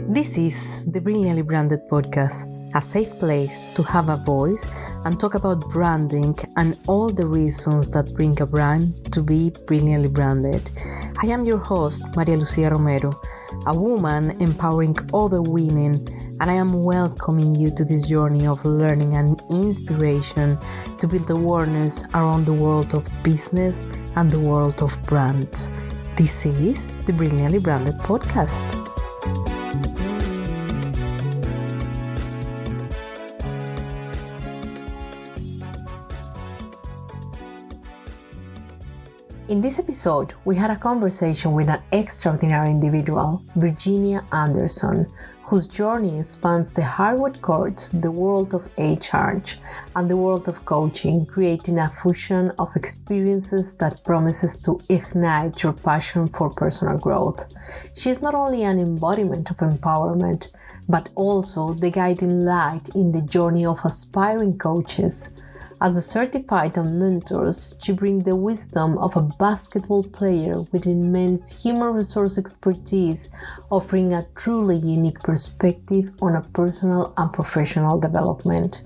This is the Brilliantly Branded podcast, a safe place to have a voice and talk about branding and all the reasons that bring a brand to be brilliantly branded. I am your host, Maria Lucia Romero, a woman empowering other women, and I am welcoming you to this journey of learning and inspiration to build awareness around the world of business and the world of brands. This is the Brilliantly Branded podcast. In this episode, we had a conversation with an extraordinary individual, Virginia Anderson, whose journey spans the hardwood courts, the world of HR, and the world of coaching, creating a fusion of experiences that promises to ignite your passion for personal growth. She's not only an embodiment of empowerment, but also the guiding light in the journey of aspiring coaches. As a certified mentors, she brings the wisdom of a basketball player with immense human resource expertise, offering a truly unique perspective on a personal and professional development.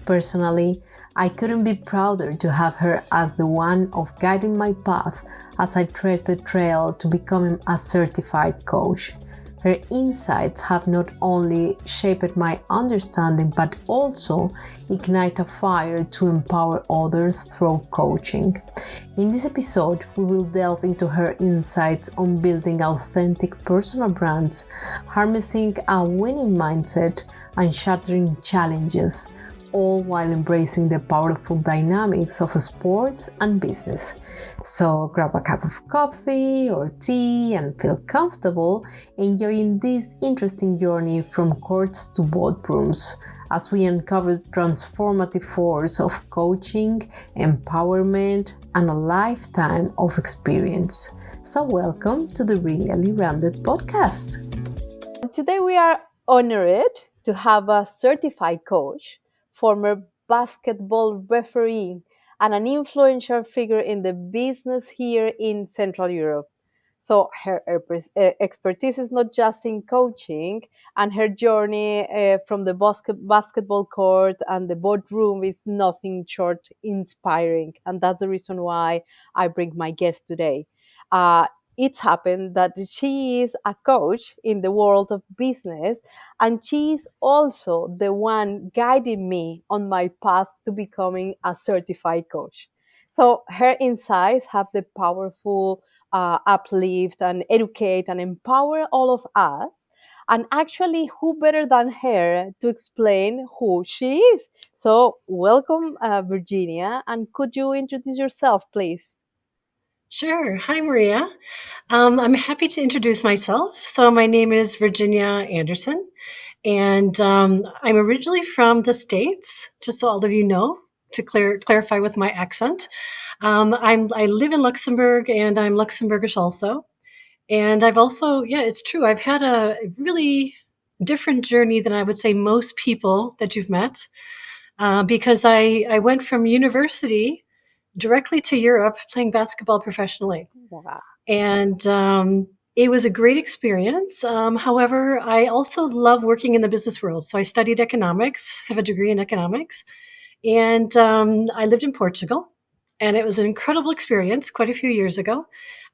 Personally, I couldn't be prouder to have her as the one of guiding my path as I tread the trail to becoming a certified coach. Her insights have not only shaped my understanding, but also ignite a fire to empower others through coaching. In this episode, we will delve into her insights on building authentic personal brands, harnessing a winning mindset, and shattering challenges, all while embracing the powerful dynamics of sports and business. So grab a cup of coffee or tea and feel comfortable enjoying this interesting journey from courts to boardrooms as we uncover the transformative force of coaching, empowerment, and a lifetime of experience. So welcome to the Brilliantly Branded podcast. Today we are honored to have a certified coach, former basketball referee, and an influential figure in the business here in Central Europe. So her expertise is not just in coaching, and her journey from the basketball court and the boardroom is nothing short inspiring. And that's the reason why I bring my guest today. It's happened that she is a coach in the world of business, and she is also the one guiding me on my path to becoming a certified coach. So her insights have the powerful uplift and educate and empower all of us. And actually, who better than her to explain who she is? So welcome, Virginia. And could you introduce yourself, please? Sure. Hi, Maria. I'm happy to introduce myself. So my name is Virginia Anderson, and I'm originally from the States, just so all of you know, to clarify with my accent. I live in Luxembourg, and I'm Luxembourgish also. And I've also, yeah, it's true, I've had a really different journey than I would say most people that you've met, because I went from university directly to Europe playing basketball professionally. Wow. And it was a great experience. However, I also love working in the business world. So I studied economics, have a degree in economics, and I lived in Portugal. And it was an incredible experience quite a few years ago.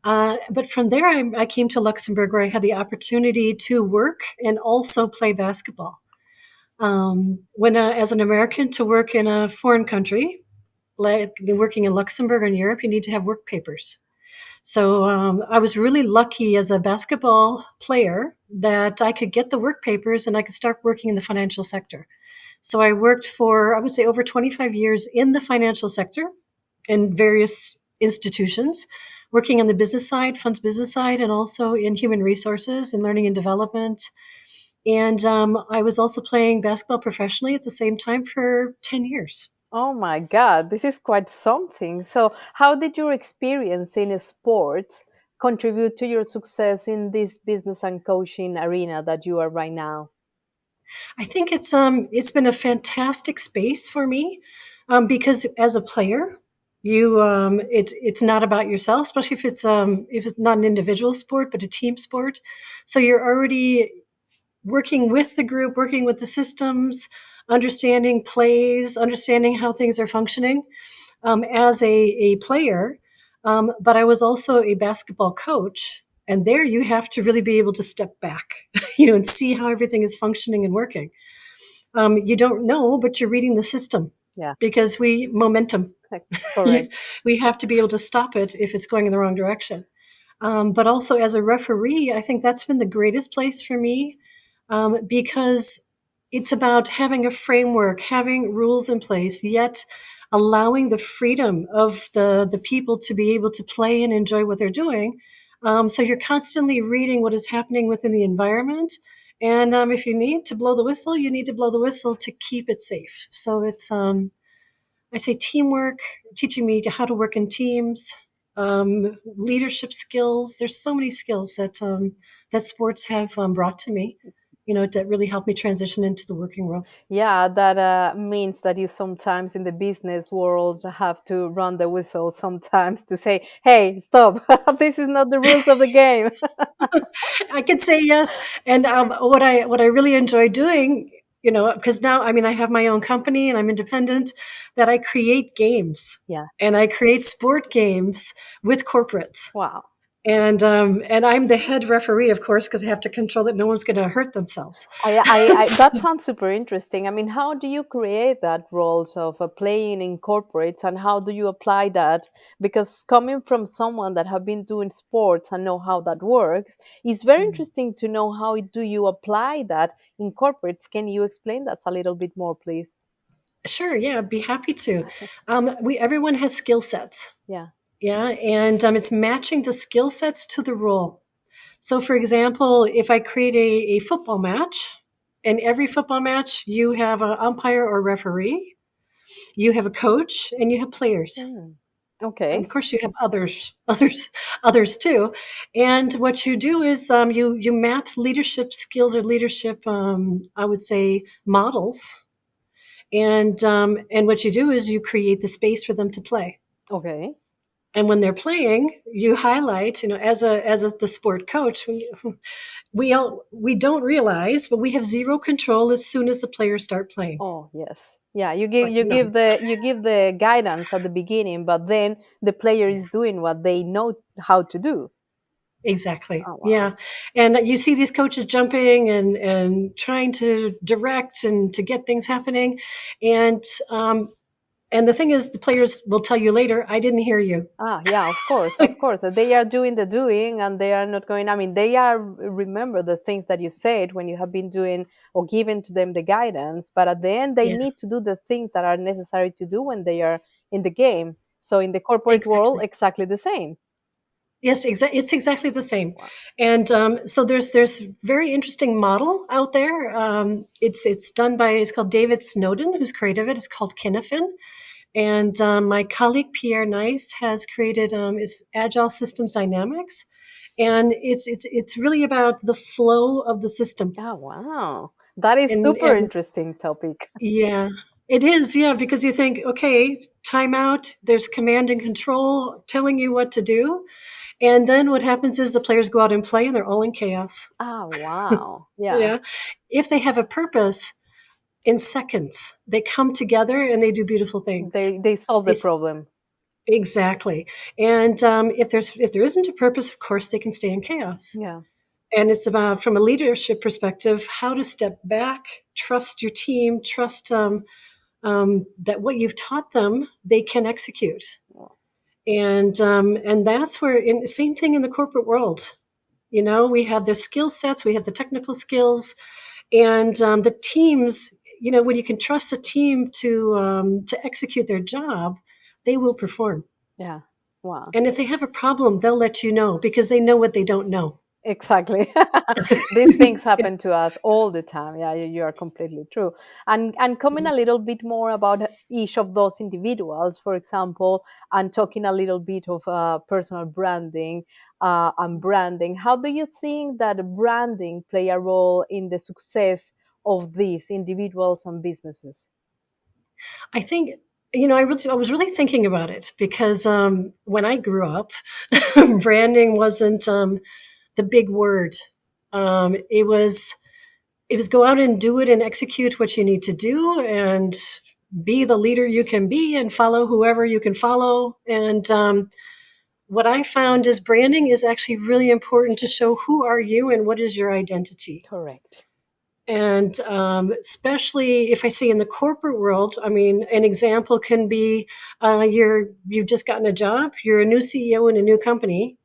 But from there, I came to Luxembourg, where I had the opportunity to work and also play basketball. As an American, to work in a foreign country, like working in Luxembourg and Europe, you need to have work papers. So I was really lucky as a basketball player that I could get the work papers and I could start working in the financial sector. So I worked for, I would say, over 25 years in the financial sector in various institutions, working on the business side, funds business side, and also in human resources and learning and development. And I was also playing basketball professionally at the same time for 10 years. Oh my God, this is quite something. So, how did your experience in sports contribute to your success in this business and coaching arena that you are right now? I think it's been a fantastic space for me, because as a player, it's not about yourself, especially if it's not an individual sport but a team sport. So you're already working with the group, working with the systems, understanding plays, understanding how things are functioning as a player. But I was also a basketball coach. And there you have to really be able to step back, and see how everything is functioning and working. You don't know, but you're reading the system Yeah. because momentum. Correct. We have to be able to stop it if it's going in the wrong direction. But also as a referee, I think that's been the greatest place for me because it's about having a framework, having rules in place, yet allowing the freedom of the people to be able to play and enjoy what they're doing. So you're constantly reading what is happening within the environment. And if you need to blow the whistle, you need to blow the whistle to keep it safe. So it's, I say, teamwork, teaching me how to work in teams, leadership skills. There's so many skills that sports have brought to me, that really helped me transition into the working world. Yeah, that means that you sometimes in the business world have to run the whistle sometimes to say, hey, stop, this is not the rules of the game. I could say yes. And what I really enjoy doing, because now, I have my own company and I'm independent, that I create games. Yeah. And I create sport games with corporates. Wow. And I'm the head referee, of course, because I have to control that no one's going to hurt themselves. That sounds super interesting. I mean, how do you create that roles of playing in corporates, and how do you apply that? Because coming from someone that have been doing sports and know how that works, it's very interesting to know how do you apply that in corporates. Can you explain that a little bit more, please? Sure. Yeah, I'd be happy to. Everyone has skill sets. Yeah. Yeah, and it's matching the skill sets to the role. So, for example, if I create a football match, in every football match, you have an umpire or referee, you have a coach, and you have players. Okay. And of course, you have others too. And what you do is you map leadership skills or leadership, I would say, models. And what you do is you create the space for them to play. Okay. And when they're playing, you highlight, as the sport coach, we don't realize, but we have zero control as soon as the players start playing. Oh yes, yeah. You give the guidance at the beginning, but then the player is doing what they know how to do. Exactly. Oh, wow. Yeah. And you see these coaches jumping and trying to direct and to get things happening, and the thing is, the players will tell you later, I didn't hear you. Yeah, of course. They are doing the doing, and they are not going. I mean, they are remember the things that you said when you have been doing or given to them the guidance, but at the end, they need to do the things that are necessary to do when they are in the game. So in the corporate world, exactly the same. Yes, it's exactly the same. Wow. And so there's very interesting model out there. It's done by, it's called David Snowden, who's created it. It's called Kinefin. And my colleague Pierre Nice has created is Agile Systems Dynamics, and it's really about the flow of the system. Oh wow, that is super interesting topic. Yeah, it is. Yeah, because you think, okay, timeout. There's command and control telling you what to do, and then what happens is the players go out and play, and they're all in chaos. Oh wow, yeah. Yeah, if they have a purpose. In seconds, they come together and they do beautiful things. They solve the problem. Exactly. And if there isn't a purpose, of course, they can stay in chaos. Yeah. And it's about, from a leadership perspective, how to step back, trust your team, trust that what you've taught them, they can execute. And that's where, same thing in the corporate world. We have the skill sets, we have the technical skills, and the teams. When you can trust the team to execute their job, they will perform. Yeah. Wow. And if they have a problem, they'll let you know because they know what they don't know. Exactly. These things happen to us all the time. Yeah, you are completely true. And coming a little bit more about each of those individuals, for example, and talking a little bit of personal branding and branding, how do you think that branding play a role in the success of these individuals and businesses? I think, I was really thinking about it because when I grew up, branding wasn't the big word. It was it was go out and do it and execute what you need to do and be the leader you can be and follow whoever you can follow. And what I found is branding is actually really important to show who are you and what is your identity. Correct. And especially if I say in the corporate world, I mean, an example can be you've just gotten a job, you're a new CEO in a new company.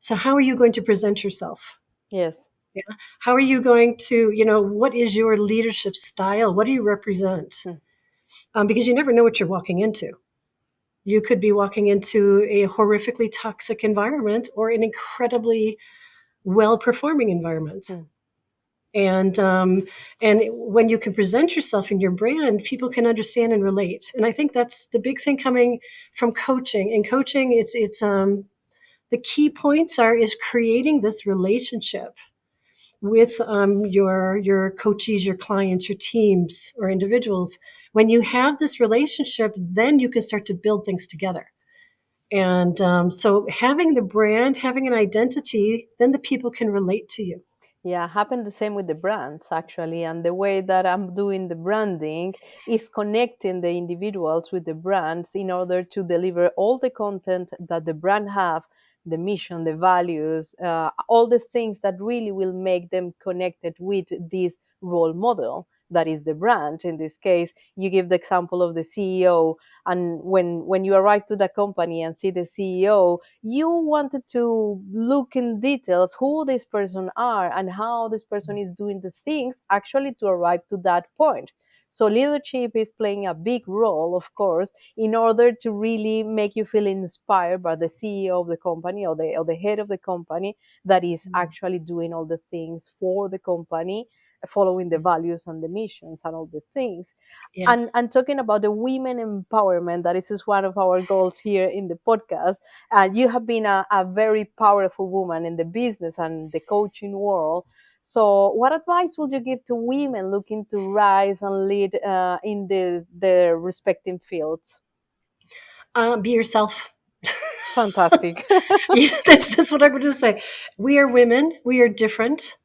So how are you going to present yourself? Yes. Yeah. How are you going to, what is your leadership style? What do you represent? Because you never know what you're walking into. You could be walking into a horrifically toxic environment or an incredibly well-performing environment. And when you can present yourself in your brand, people can understand and relate. And I think that's the big thing coming from coaching. In coaching, it's the key points is creating this relationship with your coaches, your clients, your teams, or individuals. When you have this relationship, then you can start to build things together. And so having the brand, having an identity, then the people can relate to you. Yeah, happened the same with the brands actually. And the way that I'm doing the branding is connecting the individuals with the brands in order to deliver all the content that the brand have, the mission, the values, all the things that really will make them connected with this role model that is the brand. In this case, you give the example of the CEO, and when you arrive to the company and see the CEO, you wanted to look in details who this person are and how this person is doing the things actually to arrive to that point. So leadership is playing a big role, of course, in order to really make you feel inspired by the CEO of the company or the head of the company that is actually doing all the things for the company, following the values and the missions and all the things. Yeah. And talking about the women empowerment, that is one of our goals here in the podcast. You have been a very powerful woman in the business and the coaching world. So, what advice would you give to women looking to rise and lead in their respective fields? Be yourself. Fantastic. That's what I'm going to say. We are women. We are different.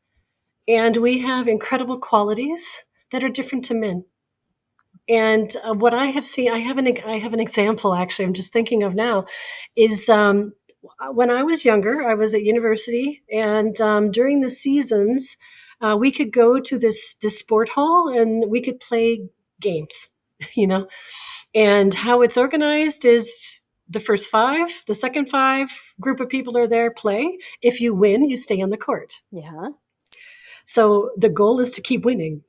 And we have incredible qualities that are different to men. And what I have seen, I have an example actually. I'm just thinking of now, is when I was younger, I was at university, and during the seasons, we could go to this sport hall and we could play games. You know, and how it's organized is the first five, the second five group of people are there, play. If you win, you stay on the court. Yeah. So the goal is to keep winning,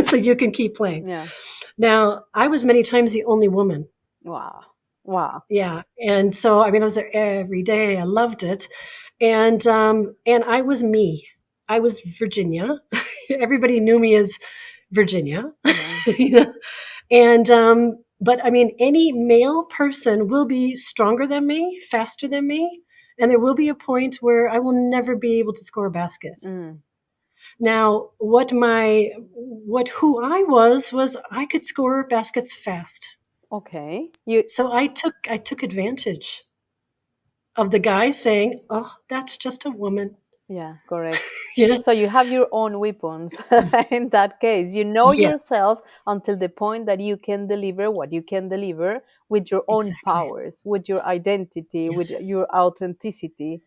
so you can keep playing. Yeah. Now, I was many times the only woman. Wow. Wow. Yeah. And so, I mean, I was there every day. I loved it. And I was me. I was Virginia. Everybody knew me as Virginia. Yeah. And but I mean, any male person will be stronger than me, faster than me, and there will be a point where I will never be able to score a basket. Now, who I was I could score baskets fast. Okay. So I took advantage of the guy saying, "Oh, that's just a woman." Yeah, correct. Yeah. So you have your own weapons in that case. You know Yes. yourself until the point that you can deliver what you can deliver with your own Exactly. powers, with your identity, with Yes. your authenticity.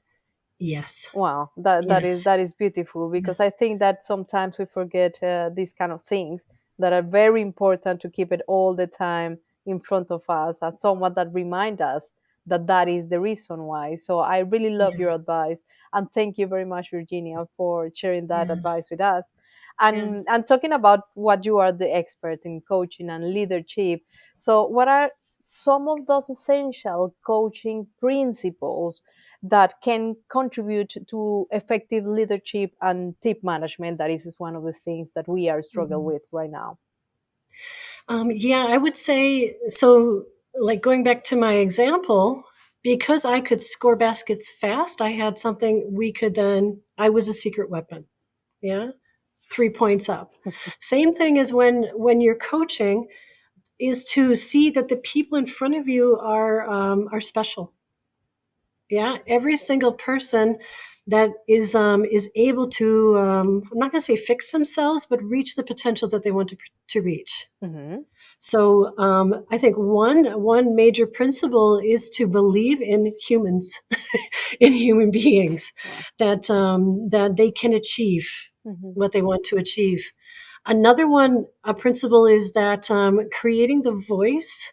Yes. Wow, that Yes. is beautiful, because I think that sometimes we forget these kind of things that are very important to keep it all the time in front of us, as someone that remind us that that is the reason why. So I really love Yeah. your advice, and thank you very much, Virginia, for sharing that Yeah. advice with us. Yeah. And talking about what you are the expert in coaching and leadership. So what are some of those essential coaching principles that can contribute to effective leadership and team management? That is one of the things that we are struggling with right now. Yeah, I would say so. Like going back to my example, because I could score baskets fast, I had something we could then. I was a secret weapon. Yeah, 3 points up. Same thing as when you're coaching, is to see that the people in front of you are special. Yeah, every single person. that is able to, I'm not going to say fix themselves, but reach the potential that they want to reach. Mm-hmm. So I think one major principle is to believe in humans, in human beings, Wow. that they can achieve Mm-hmm. what they want to achieve. Another one, a principle, is that creating the voice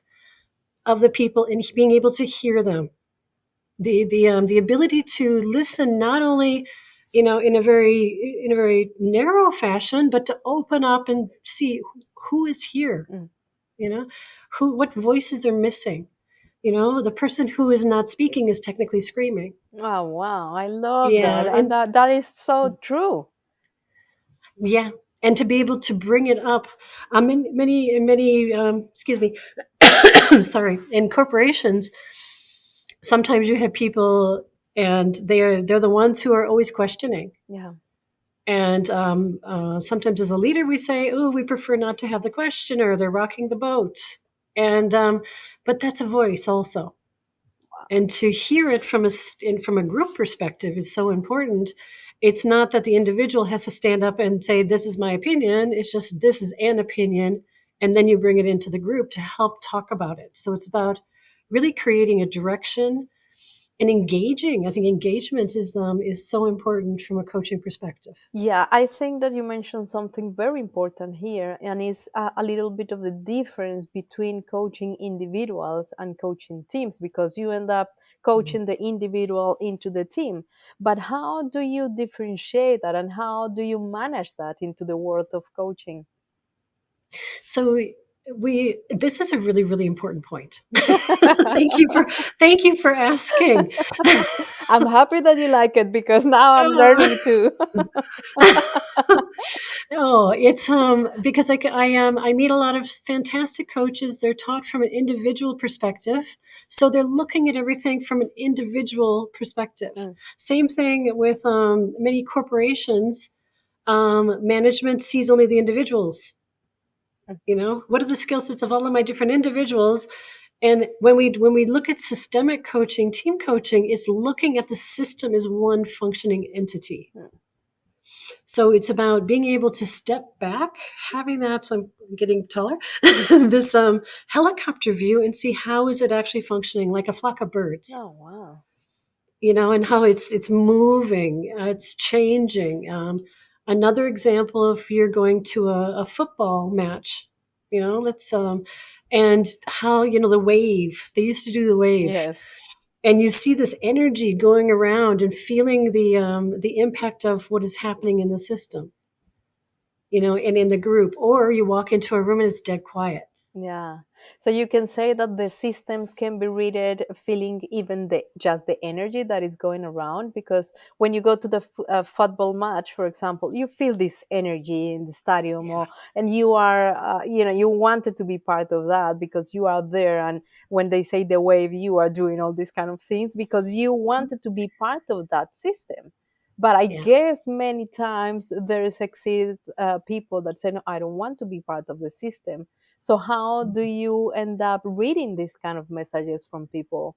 of the people and being able to hear them, the ability to listen, not only in a very narrow fashion, but to open up and see who is here, Mm. you know, what voices are missing. The person who is not speaking is technically screaming. Oh, wow. I love that. Yeah, And and that is so true. yeah, and to be able to bring it up, in many excuse me, sorry, in corporations, sometimes you have people, and they're the ones who are always questioning. Yeah. And sometimes as a leader, we say, oh, we prefer not to have the questioner, they're rocking the boat. And but that's a voice also. And to hear it from a group perspective is so important. It's not that the individual has to stand up and say, this is my opinion. It's just, this is an opinion. And then you bring it into the group to help talk about it. So it's about really creating a direction and engaging. I think engagement is so important from a coaching perspective. Yeah, I think that you mentioned something very important here, and it's a little bit of the difference between coaching individuals and coaching teams, because you end up coaching the individual into the team. But how do you differentiate that, and how do you manage that into the world of coaching? So we this is a really, really important point. Thank you for asking. I'm happy that you like it, because now I'm learning too. Oh, it's because I meet a lot of fantastic coaches. They're taught from an individual perspective, so they're looking at everything from an individual perspective. Mm. Same thing with many corporations. Management sees only the individuals. What are the skill sets of all of my different individuals? And when we look at systemic coaching, team coaching is looking at the system as one functioning entity. Mm. So it's about being able to step back, having that, so I'm getting taller, this helicopter view, and see how is it actually functioning like a flock of birds, Oh, wow. and how it's moving, it's changing. Another example, if you're going to a football match, let's and how the wave. They used to do the wave, Yes. and you see this energy going around and feeling the impact of what is happening in the system, and in the group. Or you walk into a room and it's dead quiet. Yeah. So you can say that the systems can be read feeling even just the energy that is going around, because when you go to the football match, for example, you feel this energy in the stadium, Yeah. and you are, you wanted to be part of that because you are there. And when they say the wave, you are doing all these kind of things because you wanted to be part of that system. But I Yeah. guess many times there exists people that say, no, I don't want to be part of the system. So how do you end up reading these kind of messages from people?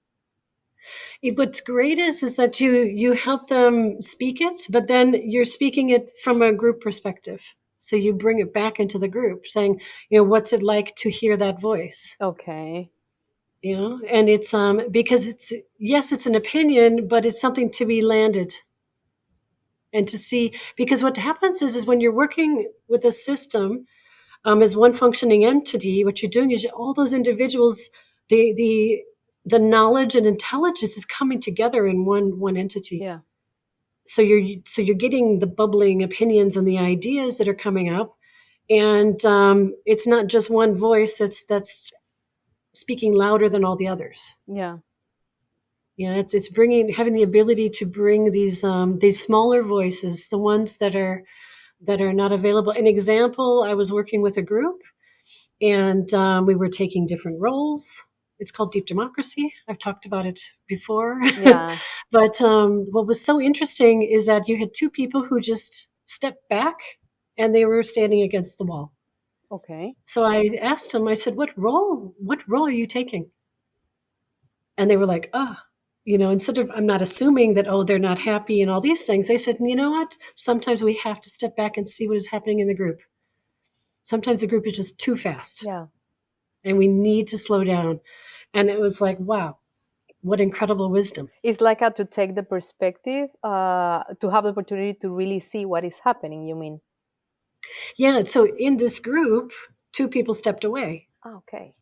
What's great is that you help them speak it, but then you're speaking it from a group perspective. So you bring it back into the group, saying, what's it like to hear that voice? Okay. And it's because it's, yes, it's an opinion, but it's something to be landed and to see. Because what happens is when you're working with a system, as one functioning entity, what you're doing is all those individuals, the knowledge and intelligence is coming together in one entity. Yeah. So you're getting the bubbling opinions and the ideas that are coming up, and it's not just one voice that's speaking louder than all the others. Yeah. Yeah, it's having the ability to bring these smaller voices, the ones that are not available. An example: I was working with a group, and we were taking different roles. It's called deep democracy. I've talked about it before. Yeah. But what was so interesting is that you had two people who just stepped back, and they were standing against the wall. Okay. So I asked them, I said, what role are you taking? And they were like, instead of, I'm not assuming that, oh, they're not happy and all these things. They said, you know what? Sometimes we have to step back and see what is happening in the group. Sometimes the group is just too fast. Yeah. And we need to slow down. And it was like, wow, what incredible wisdom. It's like to take the perspective, to have the opportunity to really see what is happening, you mean? Yeah. So in this group, 2 people stepped away. Okay.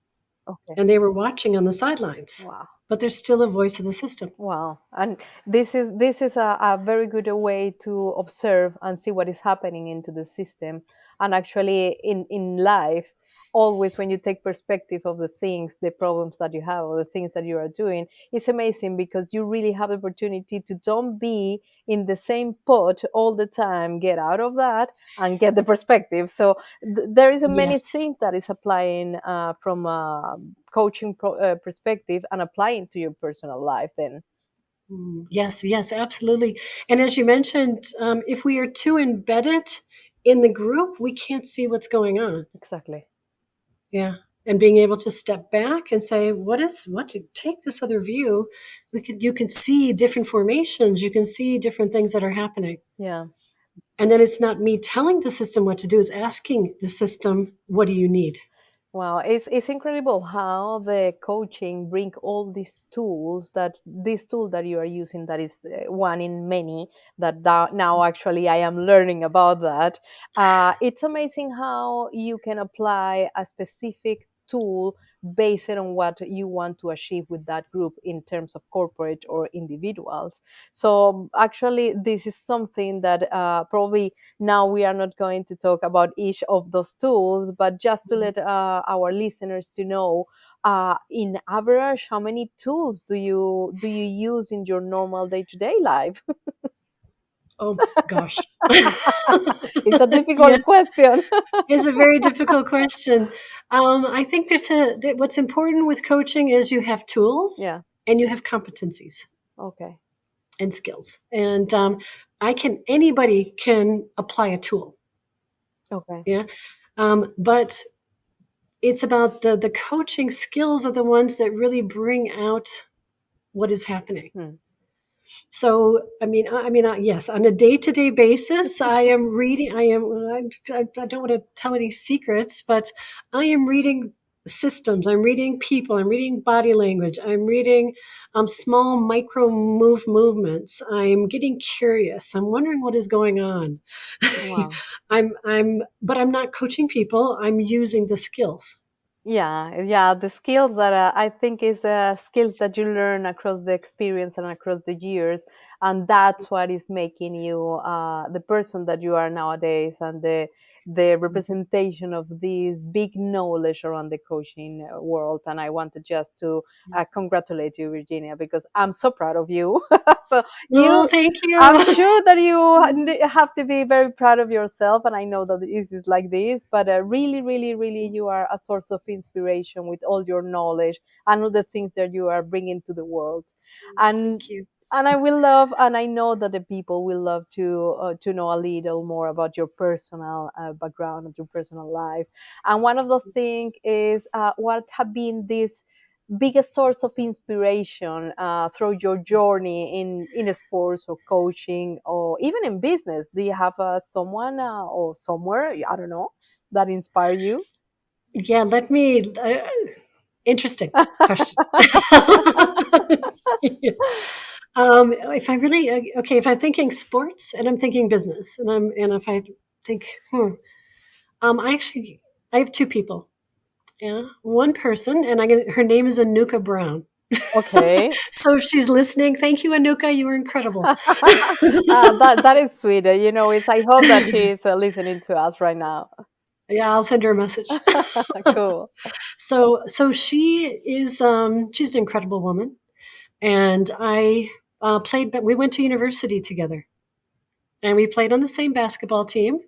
Okay. And they were watching on the sidelines. Wow. But there's still a voice of the system. Wow. And this is a very good way to observe and see what is happening into the system. And actually in life, always when you take perspective of the things, the problems that you have or the things that you are doing, it's amazing because you really have the opportunity to don't be in the same pot all the time, get out of that and get the perspective. So there is many Yes. things that is applying from a coaching perspective and applying to your personal life then. Yes, absolutely. And as you mentioned, if we are too embedded in the group, we can't see what's going on. Exactly. Yeah. And being able to step back and say, to take this other view, you can see different formations, you can see different things that are happening. Yeah. And then it's not me telling the system what to do, it's asking the system, what do you need? Wow, it's incredible how the coaching bring all these tools that this tool that you are using that is one in many that now actually I am learning about that. It's amazing how you can apply a specific tool based on what you want to achieve with that group in terms of corporate or individuals. So actually, this is something that probably now we are not going to talk about each of those tools, but just to let our listeners to know, in average, how many tools do you use in your normal day-to-day life? Oh gosh. It's a Yeah, difficult question. it's a very difficult question. I think what's important with coaching is you have tools Yeah. and you have competencies Okay. and skills. And anybody can apply a tool. Okay. Yeah. But it's about the coaching skills are the ones that really bring out what is happening. So, yes, on a day-to-day basis, I am reading. I don't want to tell any secrets, but I am reading systems. I'm reading people. I'm reading body language. I'm reading small micro movements. I'm getting curious. I'm wondering what is going on. Wow. But I'm not coaching people. I'm using the skills. Yeah, the skills that I think is skills that you learn across the experience and across the years, and that's what is making you the person that you are nowadays, and the representation of this big knowledge around the coaching world. And I wanted just to congratulate you, Virginia, because I'm so proud of you. So Oh, you thank I'm you. sure that you have to be very proud of yourself, and I know that it is like this. But really, really, really, you are a source of inspiration with all your knowledge and all the things that you are bringing to the world. And Thank you. and I will love, and I know that the people will love to know a little more about your personal background and your personal life. And one of the things is what have been these biggest source of inspiration through your journey in sports or coaching or even in business? Do you have someone or somewhere, I don't know, that inspire you? Yeah, interesting question. If I'm thinking sports and I'm thinking business, and if I think, I actually I have 2 people. Yeah, one person, and her name is Anuka Brown. Okay. So if she's listening, thank you, Anuka. You were incredible. That is sweet. It's I hope that she is listening to us right now. Yeah, I'll send her a message. Cool. So she's an incredible woman, and I played. We went to university together, and we played on the same basketball team.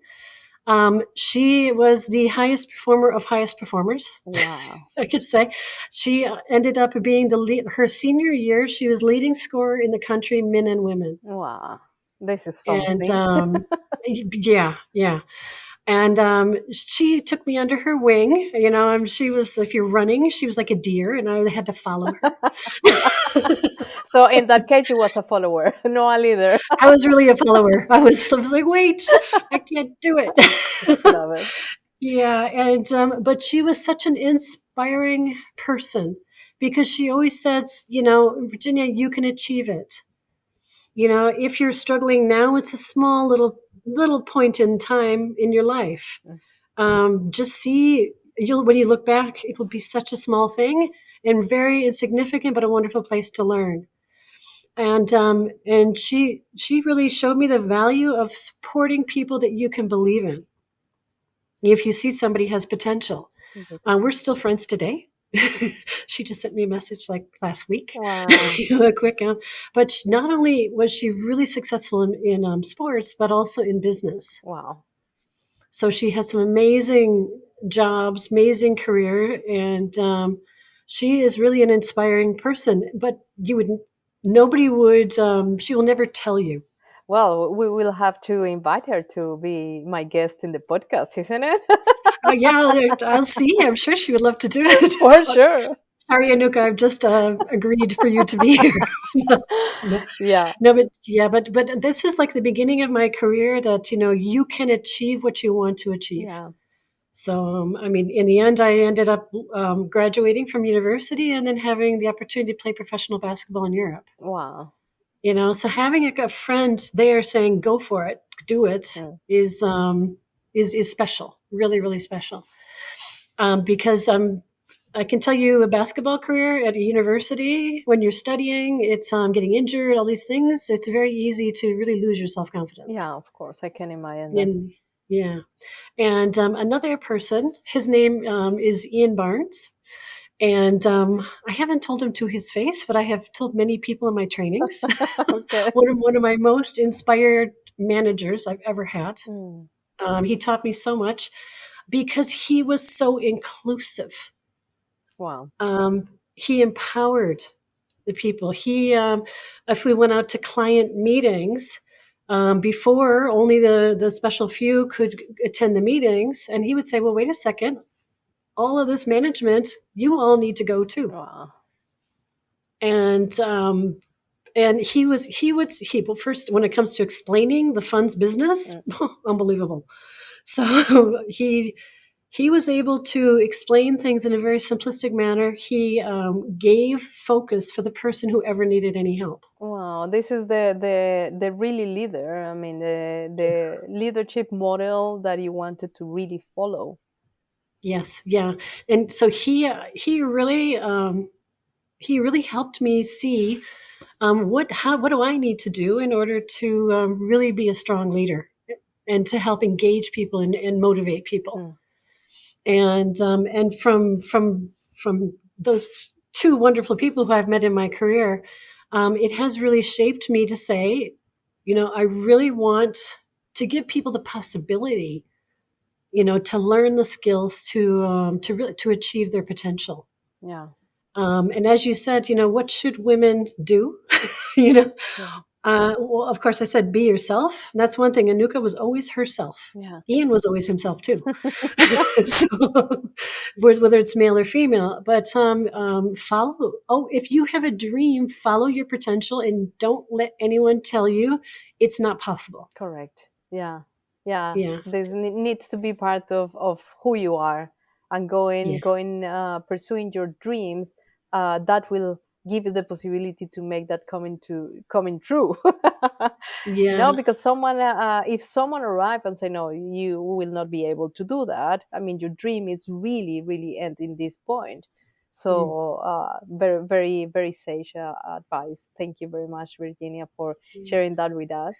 She was the highest performer of highest performers. Wow. I could say she ended up being her senior year. She was leading scorer in the country, men and women. Wow. This is And something. yeah. And she took me under her wing. She was, if you're running, she was like a deer, and I had to follow her. So in that case, you was a follower, no a leader. I was really a follower. I was like, wait, I can't do it. Love it. Yeah, and but she was such an inspiring person because she always says, Virginia, you can achieve it. If you're struggling now, it's a small little point in time in your life. Just see, when you look back, it will be such a small thing and very insignificant, but a wonderful place to learn. And she really showed me the value of supporting people that you can believe in. If you see somebody has potential, we're still friends today. She just sent me a message like last week. Wow. A quick, but not only was she really successful in sports, but also in business. Wow. So she had some amazing jobs, amazing career, and she is really an inspiring person. But nobody would. She will never tell you. Well, we will have to invite her to be my guest in the podcast, isn't it? Oh yeah, I'll see. I'm sure she would love to do it. For sure. Sorry, Anuka, I've just agreed for you to be here. No, Yeah. but this is like the beginning of my career. That you can achieve what you want to achieve. Yeah. So in the end, I ended up graduating from university and then having the opportunity to play professional basketball in Europe. Wow. So having a friend there saying "Go for it, do it" is special, really, really special. Because I can tell you, a basketball career at a university, when you're studying, it's getting injured, all these things. It's very easy to really lose your self-confidence. Yeah, of course, I can imagine that. Yeah. And another person, his name is Ian Barnes. And I haven't told him to his face, but I have told many people in my trainings. Okay. one of my most inspired managers I've ever had. He taught me so much because he was so inclusive. Wow. He empowered the people. If we went out to client meetings, before only the special few could attend the meetings, and he would say, well, wait a second, all of this management, you all need to go too. Wow. And but first, when it comes to explaining the funds business, unbelievable. So he was able to explain things in a very simplistic manner. He gave focus for the person who ever needed any help. Wow, this is the really leader. I mean, the leadership model that you wanted to really follow. Yes, yeah, and so he really helped me see what do I need to do in order to really be a strong leader and to help engage people and motivate people. And from those two wonderful people who I've met in my career, it has really shaped me to say, I really want to give people the possibility, to learn the skills to achieve their potential. Yeah. And as you said, what should women do? Well, of course, I said be yourself. That's one thing. Anuka was always herself. Yeah. Ian was always himself too. So, whether it's male or female, but follow. Oh, if you have a dream, follow your potential and don't let anyone tell you it's not possible. Correct. Yeah. Yeah. Yeah. This needs to be part of who you are, and going pursuing your dreams. That will give you the possibility to make that coming true. Yeah. Because if someone arrive and say no, you will not be able to do that. I mean, your dream is really, really ending this point. So very, very, very sage advice. Thank you very much, Virginia, for sharing that with us.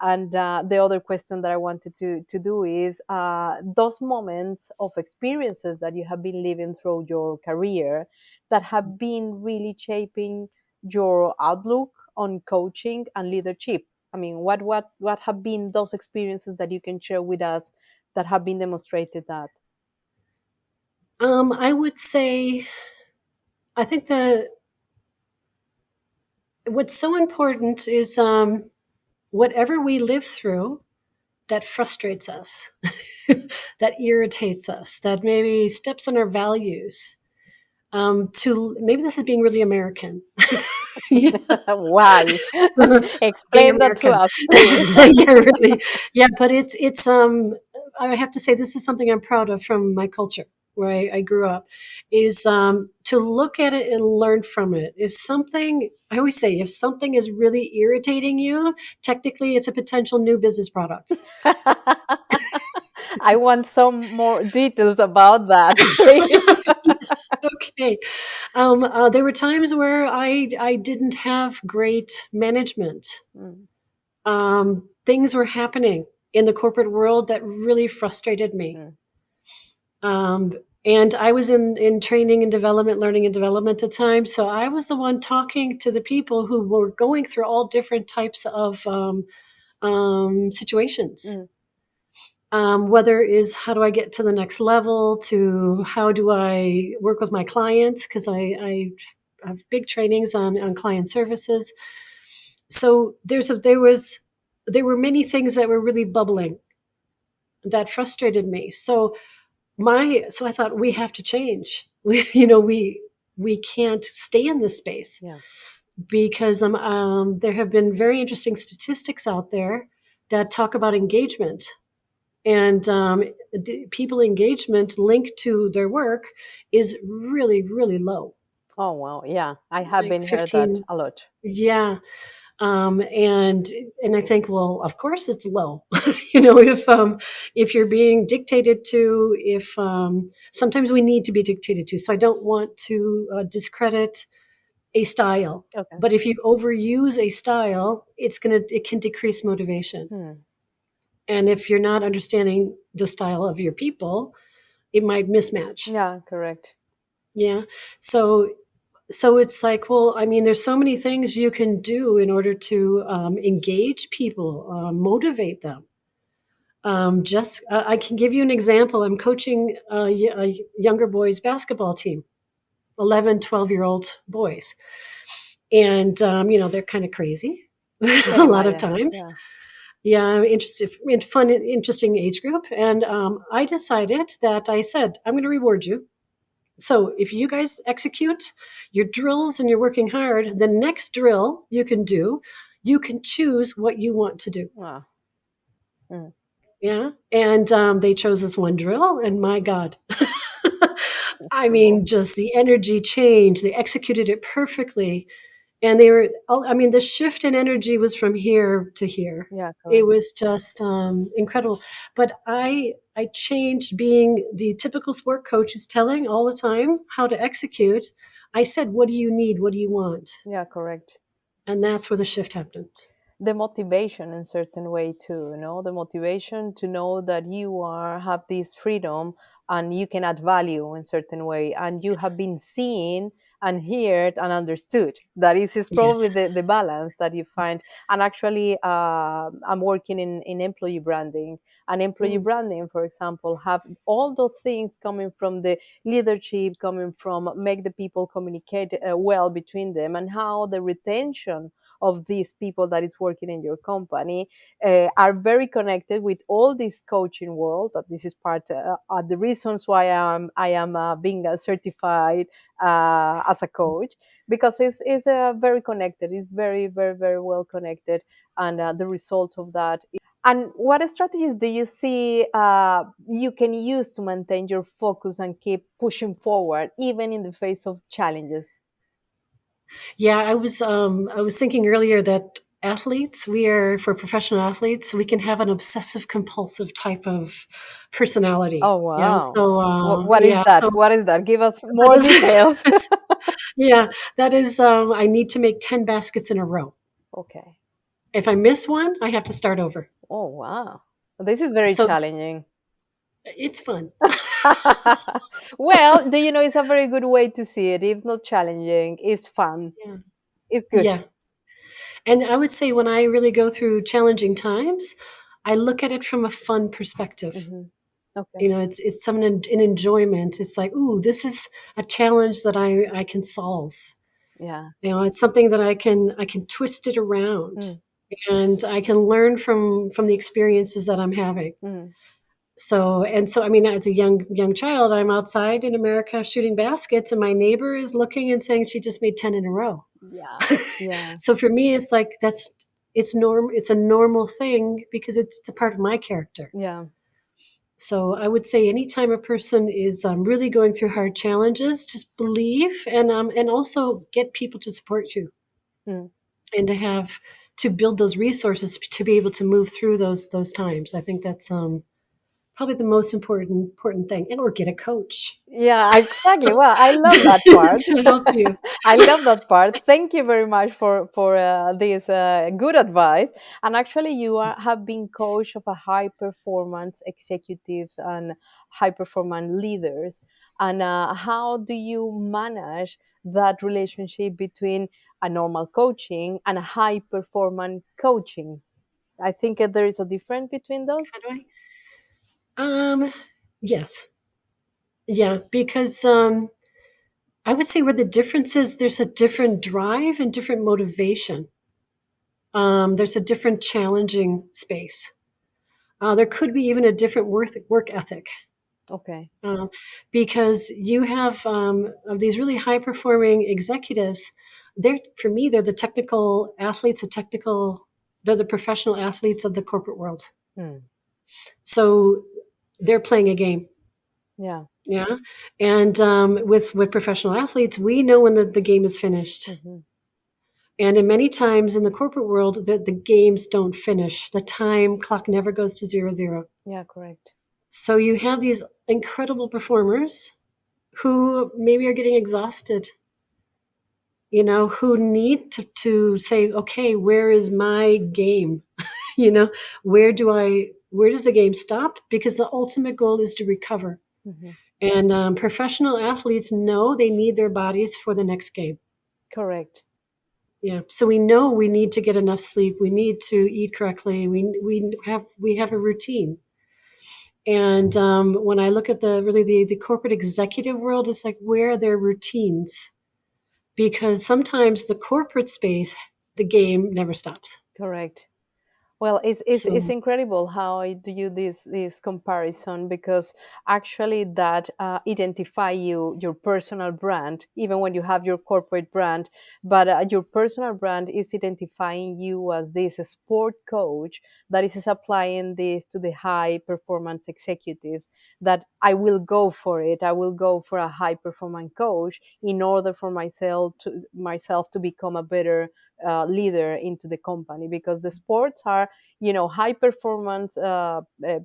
And the other question that I wanted to do is those moments of experiences that you have been living through your career that have been really shaping your outlook on coaching and leadership. I mean, what have been those experiences that you can share with us that have been demonstrated that? I would say, I think what's so important is whatever we live through, that frustrates us, that irritates us, that maybe steps on our values. To maybe this is being really American. Yeah. Why? Being Explain that to American. us, please. Yeah, really. Yeah, but it's I have to say this is something I'm proud of from my culture where I grew up, is to look at it and learn from it. If something, I always say, if something is really irritating you, technically it's a potential new business product. I want some more details about that, please. Okay. There were times where I didn't have great management. Mm. Things were happening in the corporate world that really frustrated me. Mm. And I was in training and development, learning and development at the time. So I was the one talking to the people who were going through all different types of situations. Whether it is how do I get to the next level, to how do I work with my clients, because I have big trainings on client services. So there were many things that were really bubbling that frustrated me. So I thought we have to change. We can't stay in this space, Yeah. because there have been very interesting statistics out there that talk about engagement, and the people engagement linked to their work is really, really low. Oh wow. Yeah, I have Like been heard that 15, a lot. yeah. And I think, well, of course it's low. If you're being dictated to, if sometimes we need to be dictated to. So I don't want to discredit a style, Okay. but if you overuse a style, it can decrease motivation. Hmm. And if you're not understanding the style of your people, it might mismatch. Yeah, correct. Yeah. So it's like, well, I mean, there's so many things you can do in order to engage people, motivate them. I can give you an example. I'm coaching a younger boys basketball team, 11, 12-year-old boys. And, they're kind of crazy Can a lot of imagine. times. Yeah. Yeah, I'm interested in fun, interesting age group. And I decided that I said, I'm going to reward you. So if you guys execute your drills and you're working hard, the next drill you can do, you can choose what you want to do. Wow. Mm. Yeah. And they chose this one drill, and my God. I Wow. mean, just the energy change. They executed it perfectly. And the shift in energy was from here to here. Yeah, It correct. was just incredible. But I changed being the typical sport coach who's telling all the time how to execute. I said, what do you need? What do you want? Yeah, correct. And that's where the shift happened. The motivation in certain way too, the motivation to know that you have this freedom and you can add value in certain way, and you have been seen and heard and understood. That is Yes. probably the balance that you find. And actually I'm working in employee branding, and employee Mm. branding, for example, have all those things coming from the leadership, coming from make the people communicate well between them, and how the retention of these people that is working in your company are very connected with all this coaching world. That this is part the reasons why I am being certified as a coach, because it's very connected. It's very, very, very well connected, and the result of that. And what strategies do you see you can use to maintain your focus and keep pushing forward even in the face of challenges? Yeah, I was thinking earlier that for professional athletes, we can have an obsessive compulsive type of personality. Oh Yeah. wow. So What is yeah. that? So What is that? Give us that more details. is, yeah, that is. I need to make 10 baskets in a row. Okay. If I miss one, I have to start over. Oh wow. This is very So challenging. it's fun. Well, it's a very good way to see it. It's not challenging. It's fun. Yeah. It's good. Yeah. And I would say when I really go through challenging times, I look at it from a fun perspective. Hmm. Okay. It's an enjoyment. It's like, ooh, this is a challenge that I can solve. Yeah. It's something that I can twist it around. Mm. and I can learn from the experiences that I'm having. Mm. So I mean, as a young child, I'm outside in America shooting baskets, and my neighbor is looking and saying she just made 10 in a row. Yeah. Yeah. So for me, it's like it's a normal thing because it's a part of my character. Yeah. So I would say anytime a person is really going through hard challenges, just believe and also get people to support you Mm. and to build those resources to be able to move through those times. I think that's probably the most important thing, and or get a coach Yeah, exactly. Well, I love that part. to help you. I love that part. Thank you very much for this good advice. And actually, have been coach of a high performance executives and high performance leaders. And how do you manage that relationship between a normal coaching and a high performance coaching? I think there is a difference between How those. do yes, yeah, because I would say where the difference is, there's a different drive and different motivation. There's a different challenging space. There could be even a different work ethic. Okay. uh, because you have of these really high performing executives. They're for me, they're the technical athletes, they're the professional athletes of the corporate world. Mm. So they're playing a game. Yeah. Yeah. And with professional athletes, we know when the game is finished. Hmm. And in many times in the corporate world, the games don't finish. The time clock never goes to 00. Yeah. Correct. So you have these incredible performers who maybe are getting exhausted, who need to say, okay, where is my game? you know, where does the game stop? Because the ultimate goal is to recover. Hmm. And professional athletes know they need their bodies for the next game. Correct. Yeah. So we know we need to get enough sleep. We need to eat correctly. We have a routine. And when I look at the corporate executive world, it's like, where are their routines? Because sometimes the corporate space, the game never stops. Correct. Well, it's So incredible how I do you this comparison, because actually that identify your personal brand even when you have your corporate brand, but your personal brand is identifying you as this sport coach that is applying this to the high performance executives, that I will go for it. I will go for a high performance coach in order for myself to become a better leader into the company, because the sports are, high performance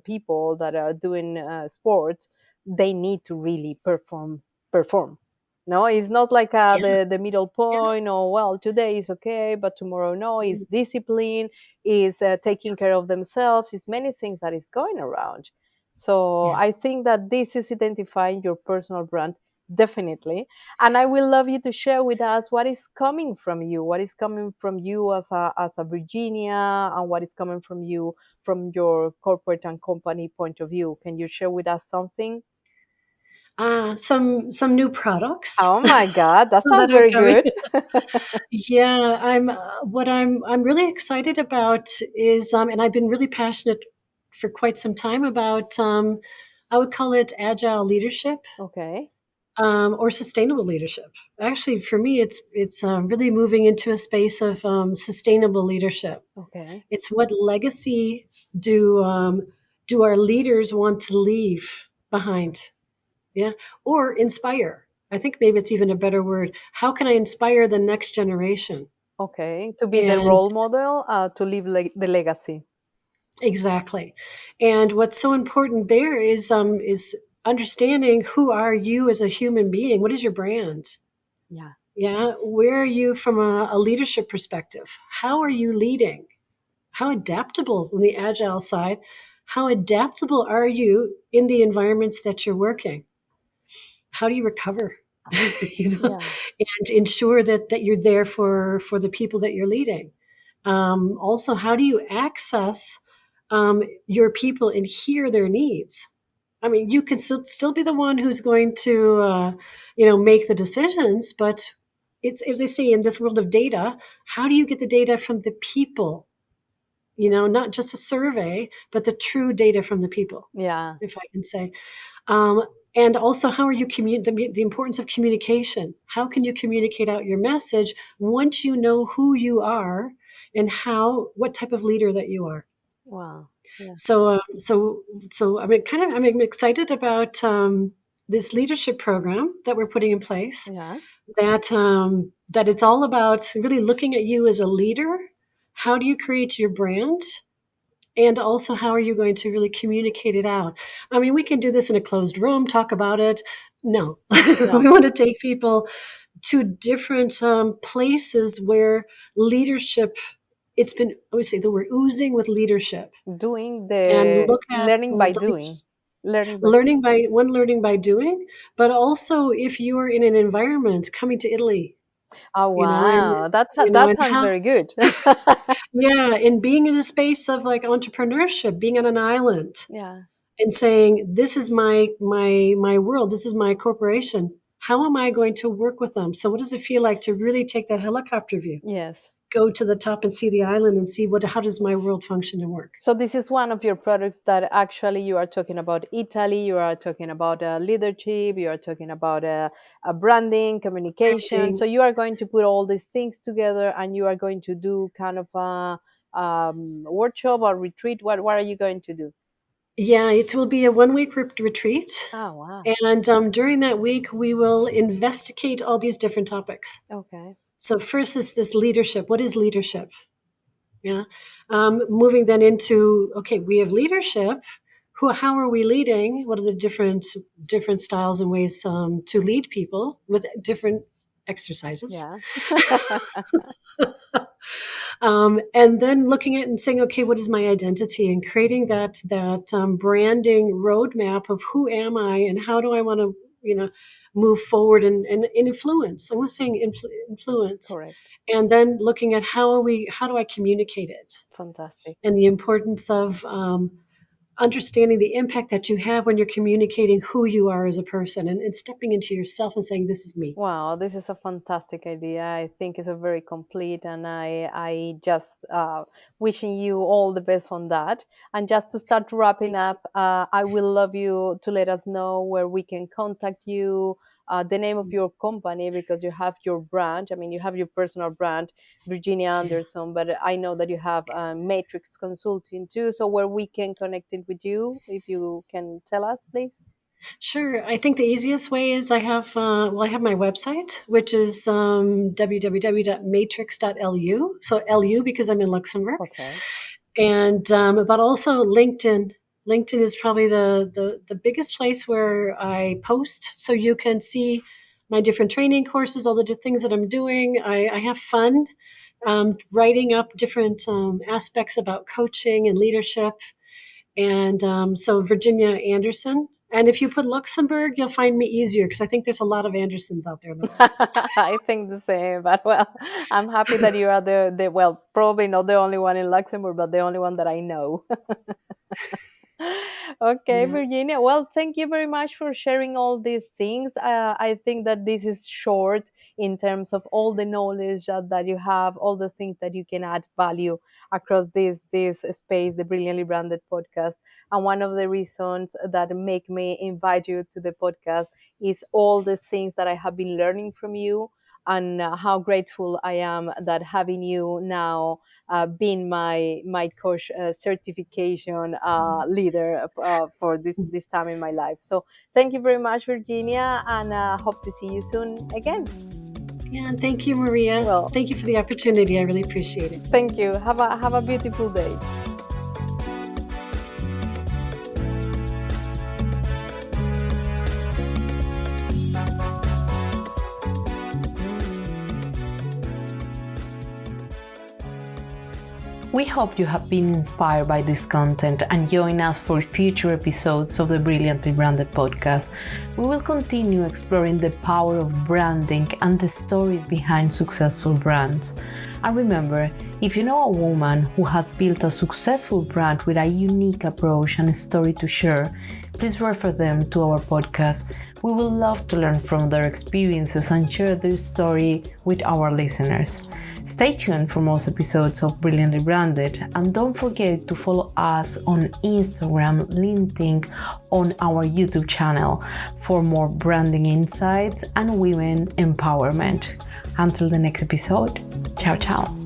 people that are doing sports. They need to really perform. No, it's not like yeah, the middle yeah, point, or well, today is okay but tomorrow no. It's discipline, is taking yes, care of themselves, is many things that is going around. So yeah. I think that this is identifying your personal brand, definitely. And I will love you to share with us what is coming from you, what is coming from you as a Virginia, and what is coming from you from your corporate and company point of view. Can you share with us something? Some new products Oh my God, that that sounds are very coming. good. Yeah, I'm really excited about is and I've been really passionate for quite some time about I would call it agile leadership, Okay. or sustainable leadership. Actually, for me, it's really moving into a space of sustainable leadership. Okay. It's what legacy do our leaders want to leave behind? Yeah, or inspire. I think maybe it's even a better word. How can I inspire the next generation? Okay. To be the And role model, to leave the legacy. exactly. And what's so important there is understanding, who are you as a human being? What is your brand? Yeah. Yeah, where are you from a leadership perspective? How are you leading? How adaptable on the agile side? How adaptable are you in the environments that you're working? How do you recover? Yeah. And ensure that you're there for the people that you're leading. Also, how do you access your people and hear their needs? I mean, you can still be the one who's going to make the decisions, but it's, as they say, in this world of data, how do you get the data from the people? not just a survey, but the true data from the people, Yeah. if I can say. And also, how are you the importance of communication? How can you communicate out your message once you know who you are and what type of leader that you are? Wow. Yeah. So I'm excited about this leadership program that we're putting in place. Yeah. That it's all about really looking at you as a leader. How do you create your brand? And also, how are you going to really communicate it out? I mean, we can do this in a closed room, talk about it. No. We want to take people to different places where leadership, I would say the word oozing with leadership. Doing And the look at learning by doing. Learning by doing, but also if you're in an environment coming to Italy, Oh wow, and that sounds very good. and being in a space of like entrepreneurship, being on an island, Yeah. and saying, this is my world, this is my corporation. How am I going to work with them? So what does it feel like to really take that helicopter view? Yes. Go to the top and see the island and see how does my world function and work. So this is one of your products that actually you are talking about Italy, you are talking about leadership, you are talking about branding, communication. So you are going to put all these things together and you are going to do kind of a workshop or retreat. What are you going to do? Yeah, it will be a 1-week retreat. Oh, wow. And during that week, we will investigate all these different topics. Okay. So first is this leadership. What is leadership? Yeah. Moving then into, okay, we have leadership. How are we leading? What are the different styles and ways to lead people with different exercises? Yeah. And then looking at and saying, okay, what is my identity, and creating that branding roadmap of who am I and how do I want to move forward and influence. I'm not saying influence. Correct. And then looking at how do I communicate it? Fantastic. And the importance of understanding the impact that you have when you're communicating who you are as a person, and stepping into yourself and saying, this is me. Wow, this is a fantastic idea. I think it's a very complete, and I just wishing you all the best on that. And just to start wrapping up, I will love you to let us know where we can contact you, the name of your company, because you have your brand. I mean, you have your personal brand, Virginia Anderson, but I know that you have Matrix Consulting too. So where we can connect it with you, if you can tell us, please. Sure. I think the easiest way is I have my website, which is www.matrix.lu. So LU because I'm in Luxembourg. Okay. And but also LinkedIn. LinkedIn is probably the biggest place where I post. So you can see my different training courses, all the things that I'm doing. I have fun writing up different aspects about coaching and leadership. And so Virginia Anderson. And if you put Luxembourg, you'll find me easier because I think there's a lot of Andersons out there in the world. I think the same, but well, I'm happy that you are the well, probably not the only one in Luxembourg, but the only one that I know. Okay, Yeah. Virginia. Well, thank you very much for sharing all these things. I think that this is short in terms of all the knowledge that you have, all the things that you can add value across this space, the Brilliantly Branded podcast. And one of the reasons that make me invite you to the podcast is all the things that I have been learning from you, and how grateful I am that having you now being my coach certification leader for this time in my life. So thank you very much, Virginia, and hope to see you soon again. Yeah, and thank you, Maria. Well, thank you for the opportunity. I really appreciate it. Thank you. Have a beautiful day. We hope you have been inspired by this content and join us for future episodes of the Brilliantly Branded podcast. We will continue exploring the power of branding and the stories behind successful brands. And remember, if you know a woman who has built a successful brand with a unique approach and a story to share, please refer them to our podcast. We would love to learn from their experiences and share their story with our listeners. Stay tuned for more episodes of Brilliantly Branded, and don't forget to follow us on Instagram, LinkedIn, on our YouTube channel for more branding insights and women empowerment. Until the next episode, ciao ciao.